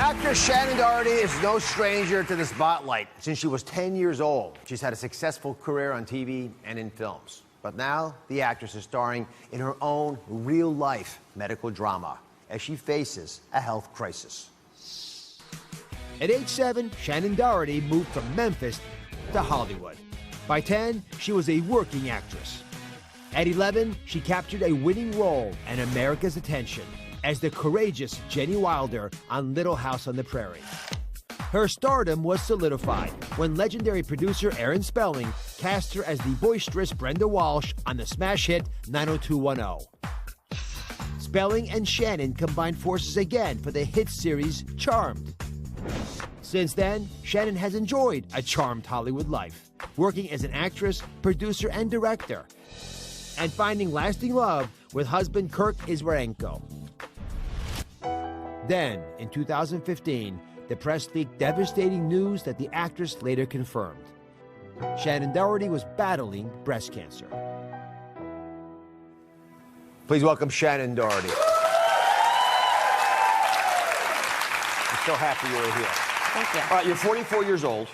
Actress Shannen Doherty is no stranger to the spotlight. Since she was 10 years old, she's had a successful career on TV and in films. But now, the actress is starring in her own real-life medical drama as she faces a health crisis. At age 7, Shannen Doherty moved from Memphis to Hollywood. By 10, she was a working actress. At 11, she captured a winning role and America's attention as the courageous Jenny Wilder on Little House on the Prairie. Her stardom was solidified when legendary producer Aaron Spelling cast her as the boisterous Brenda Walsh on the smash hit 90210. Spelling and Shannen combined forces again for the hit series Charmed. Since then, Shannen has enjoyed a charmed Hollywood life, working as an actress, producer, and director, and finding lasting love with husband Kirk Iswarenko. Then, in 2015, the press leaked devastating news that the actress later confirmed. Shannen Doherty was battling breast cancer. Please welcome Shannen Doherty. I'm so happy you were here. Thank you. All right, you're 44 years old.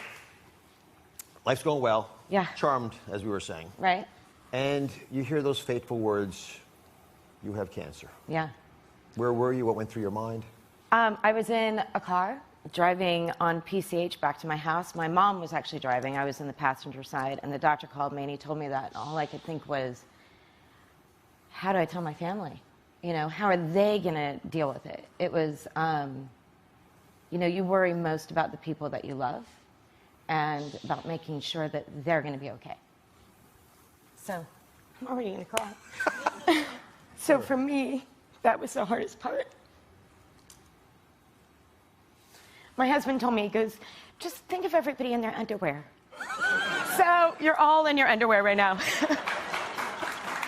Life's going well. Yeah. Charmed, as we were saying. Right. And you hear those fateful words, you have cancer. Yeah. Where were you? What went through your mind? I was in a car driving on PCH back to my house. My mom was actually driving. I was in the passenger side, and the doctor called me, and he told me that. All I could think was, how do I tell my family? You know, how are they going to deal with it? It was, you know, you worry most about the people that you love and about making sure that they're going to be okay. So, I'm already going to cry. So for me, that was the hardest part. My husband told me, he goes, just think of everybody in their underwear. So you're all in your underwear right now.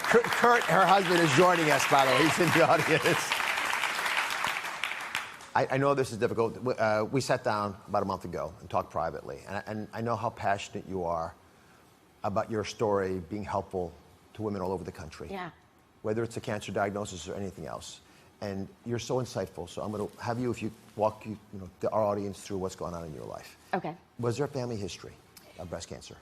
Kurt, her husband, is joining us, by the way. He's in the audience. I know this is difficult. We sat down about a month ago and talked privately. And I know how passionate you are about your story being helpful to women all over the country. Yeah. Whether it's a cancer diagnosis or anything else. And you're so insightful, so I'm going to have you, if you walk our audience through what's going on in your life. Okay. Was there a family history of breast cancer?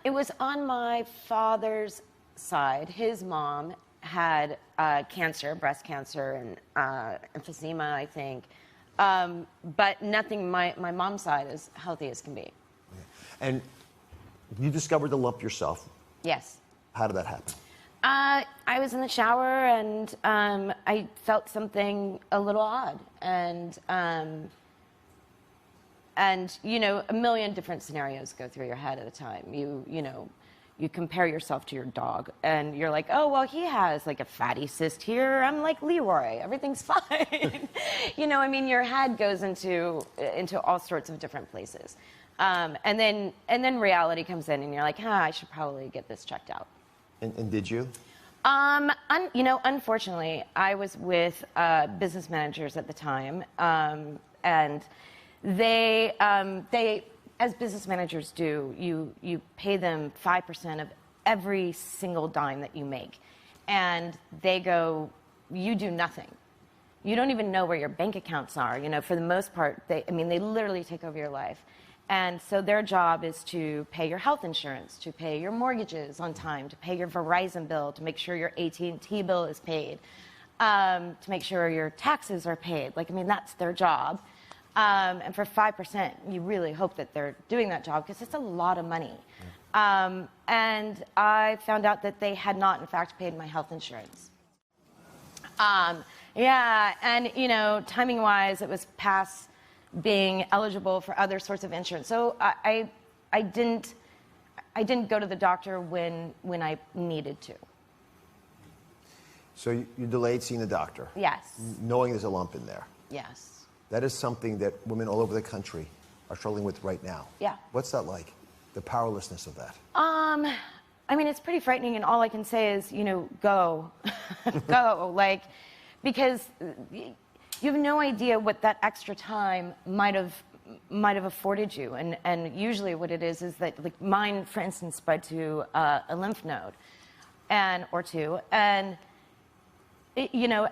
It was on my father's side. His mom had cancer, breast cancer, and emphysema, I think. But nothing, my mom's side is healthy as can be. Okay. And you discovered the lump yourself. Yes. How did that happen? I was in the shower, and I felt something a little odd, and you know, a million different scenarios go through your head at a time. You know, you compare yourself to your dog, and you're like, oh well, he has like a fatty cyst here. I'm like Leroy, everything's fine. You know, I mean, your head goes into all sorts of different places, and then reality comes in, and you're like, I should probably get this checked out. And did you? You know, unfortunately, I was with business managers at the time, and they, as business managers do, you pay them 5% of every single dime that you make, and they go, you do nothing. You don't even know where your bank accounts are. You know, for the most part, they literally take over your life. And so their job is to pay your health insurance, to pay your mortgages on time, to pay your Verizon bill, to make sure your AT&T bill is paid, to make sure your taxes are paid. Like, I mean, that's their job. And for 5%, you really hope that they're doing that job because it's a lot of money. And I found out that they had not, in fact, paid my health insurance. Yeah, and, you know, timing-wise, it was past being eligible for other sorts of insurance. So I didn't go to the doctor when I needed to. So you delayed seeing the doctor? Yes. Knowing there's a lump in there? Yes. That is something that women all over the country are struggling with right now. Yeah. What's that like? The powerlessness of that? I mean, it's pretty frightening, and all I can say is, you know, go. Go. Like, because you have no idea what that extra time might have afforded you, and usually what it is that, like, mine, for instance, spread to a lymph node, or two, and it, you know,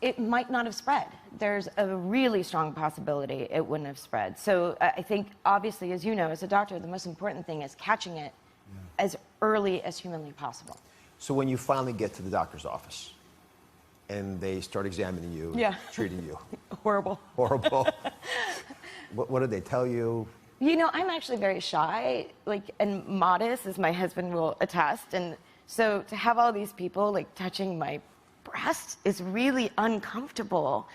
it might not have spread. There's a really strong possibility it wouldn't have spread. So I think, obviously, as you know, as a doctor, the most important thing is catching it as early as humanly possible. So when you finally get to the doctor's office and they start examining you, treating you. Horrible. Horrible. What did they tell you? You know, I'm actually very shy, and modest, as my husband will attest. And so to have all these people, touching my breast is really uncomfortable.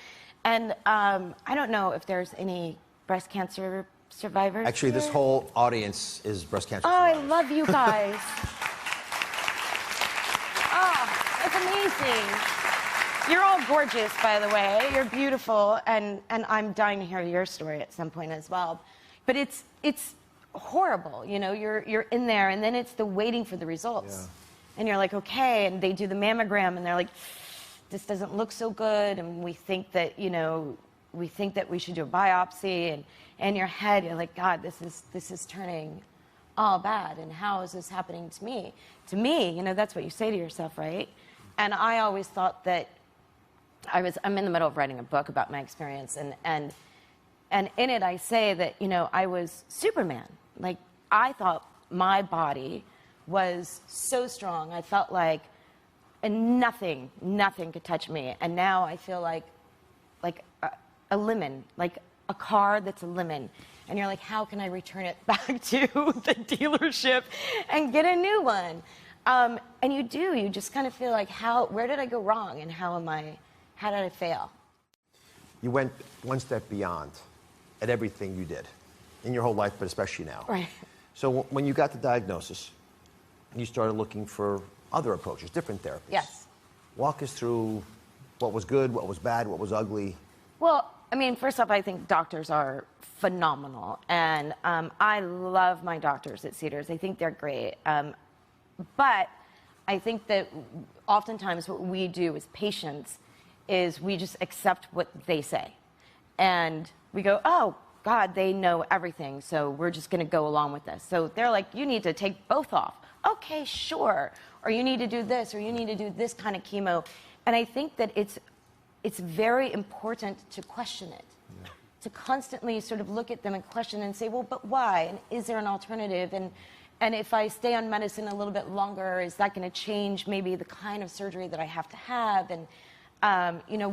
And I don't know if there's any breast cancer survivors. Actually, here. this whole audience is breast cancer survivors. survivors. I love you guys. It's amazing. You're all gorgeous, by the way. You're beautiful, and I'm dying to hear your story at some point as well. But it's horrible, you know. You're in there, and then it's the waiting for the results. Yeah. And you're like, okay, and they do the mammogram, and they're like, this doesn't look so good, and we think that, we should do a biopsy, and in your head, you're like, God, this is turning all bad, and how is this happening to me? To me, that's what you say to yourself, right? And I always thought that I'm in the middle of writing a book about my experience, and in it I say that, I was Superman. I thought my body was so strong. I felt like nothing could touch me. And now I feel like a lemon, like a car that's a lemon. And you're like, how can I return it back to the dealership and get a new one? And you just kind of feel like, where did I go wrong, and how did I fail? You went one step beyond at everything you did in your whole life, but especially now. Right. So when you got the diagnosis, you started looking for other approaches, different therapies. Yes. Walk us through what was good, what was bad, what was ugly. Well, first off, I think doctors are phenomenal. And I love my doctors at Cedars. I think they're great. But I think that oftentimes what we do as patients is we just accept what they say. And we go, oh, God, they know everything, so we're just going to go along with this. So they're like, you need to take both off. Okay, sure. Or you need to do this, or you need to do this kind of chemo. And I think that it's very important to question it, to constantly sort of look at them and question and say, well, but why? And is there an alternative? And if I stay on medicine a little bit longer, is that going to change maybe the kind of surgery that I have to have? And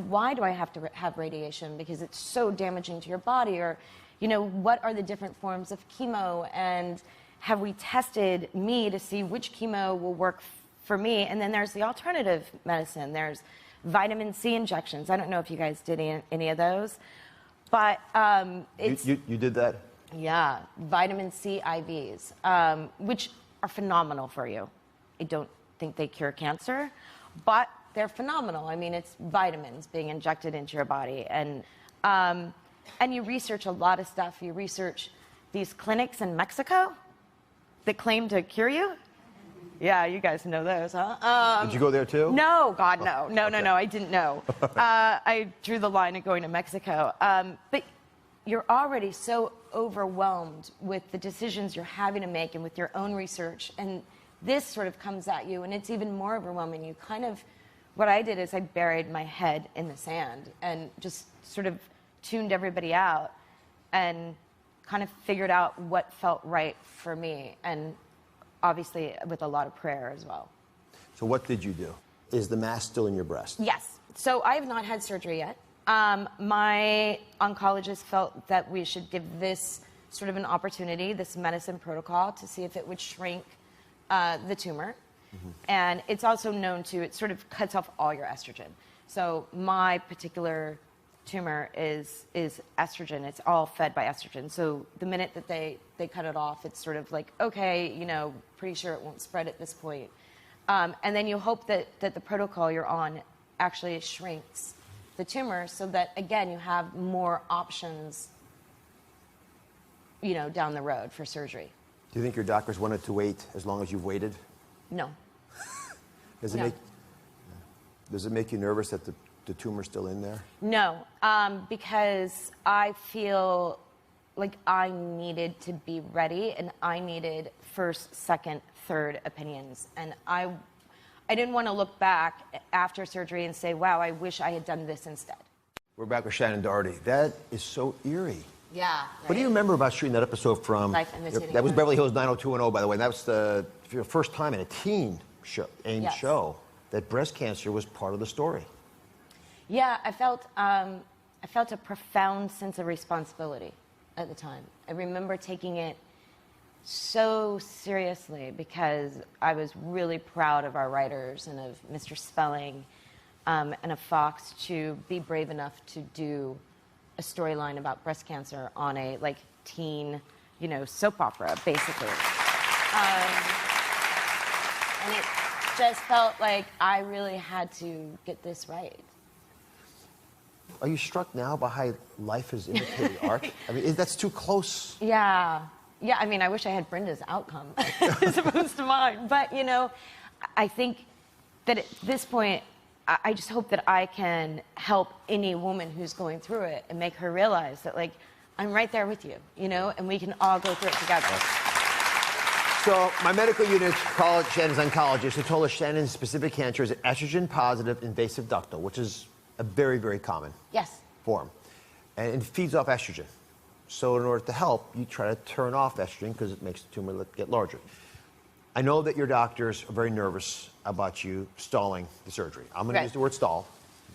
why do I have to have radiation? Because it's so damaging to your body. Or, what are the different forms of chemo? And have we tested me to see which chemo will work for me? And then there's the alternative medicine. There's vitamin C injections. I don't know if you guys did any of those, but it's... You did that? Yeah, vitamin C IVs, which are phenomenal for you. I don't think they cure cancer, but they're phenomenal. It's vitamins being injected into your body. And you research a lot of stuff. You research these clinics in Mexico that claim to cure you. Yeah, you guys know those, huh? Did you go there too? No, God, no. No, Okay. no, I didn't know. I drew the line at going to Mexico. But you're already so overwhelmed with the decisions you're having to make and with your own research. And this sort of comes at you, and it's even more overwhelming. You kind of... What I did is I buried my head in the sand and just sort of tuned everybody out and kind of figured out what felt right for me, and obviously with a lot of prayer as well. So what did you do? Is the mass still in your breast? Yes. So I have not had surgery yet. My oncologist felt that we should give this sort of an opportunity, this medicine protocol, to see if it would shrink the tumor. Mm-hmm. And it's also known to, it sort of cuts off all your estrogen. So my particular tumor is estrogen. It's all fed by estrogen. So the minute that they cut it off, it's sort of like, okay, pretty sure it won't spread at this point. And then you hope that the protocol you're on actually shrinks the tumor so that, again, you have more options, down the road for surgery. Do you think your doctors wanted to wait as long as you've waited? No. Does it make you nervous that the tumor's still in there? No, because I feel like I needed to be ready, and I needed first, second, third opinions. And I I didn't want to look back after surgery and say, wow, I wish I had done this instead. We're back with Shannen Doherty. That is so eerie. Yeah. What do you remember about shooting that episode from? Life Imitating That was Art. Beverly Hills 90210, by the way. That was the first time in a teen show, Yes. show that breast cancer was part of the story. Yeah, I felt a profound sense of responsibility at the time. I remember taking it so seriously because I was really proud of our writers and of Mr. Spelling and of Fox to be brave enough to do a storyline about breast cancer on a teen, soap opera, basically. And it just felt like I really had to get this right. Are you struck now by how life is imitating art? I mean, that's too close. Yeah. Yeah, I mean, I wish I had Brenda's outcome as opposed to mine. But, I think that at this point, I just hope that I can help any woman who's going through it and make her realize that, I'm right there with you, and we can all go through it together. So my medical unit called Shannon's oncologist who told us Shannon's specific cancer is estrogen-positive invasive ductal, which is a very, very common form. And it feeds off estrogen. So in order to help, you try to turn off estrogen because it makes the tumor get larger. I know that your doctors are very nervous about you stalling the surgery. I'm going to use the word stall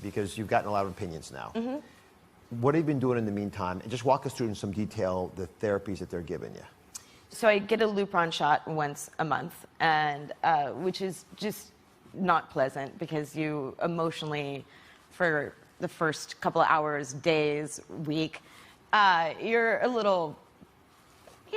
because you've gotten a lot of opinions now. Mm-hmm. What have you been doing in the meantime? And just walk us through in some detail the therapies that they're giving you. So I get a Lupron shot once a month, and which is just not pleasant because you emotionally, for the first couple of hours, days, week, you're a little,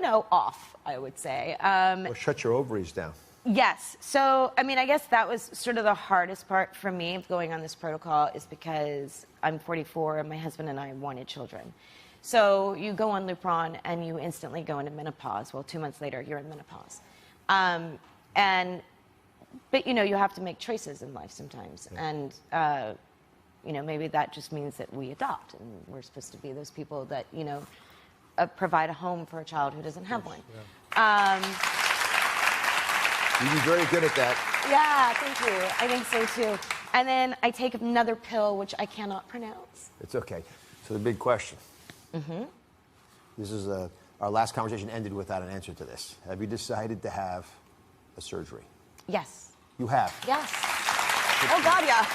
off, I would say. Well, shut your ovaries down. Yes. So, I guess that was sort of the hardest part for me of going on this protocol is because I'm 44 and my husband and I wanted children. So you go on Lupron and you instantly go into menopause. Well, 2 months later, you're in menopause. But, you have to make choices in life sometimes. Yeah. And, maybe that just means that we adopt and we're supposed to be those people that, provide a home for a child who doesn't have one. Yeah. You'd be very good at that. Yeah, thank you. I think so too. And then I take another pill, which I cannot pronounce. It's okay. So the big question. Mm-hmm. This is our last conversation ended without an answer to this. Have you decided to have a surgery? Yes. You have? Yes. Oh, God, yeah.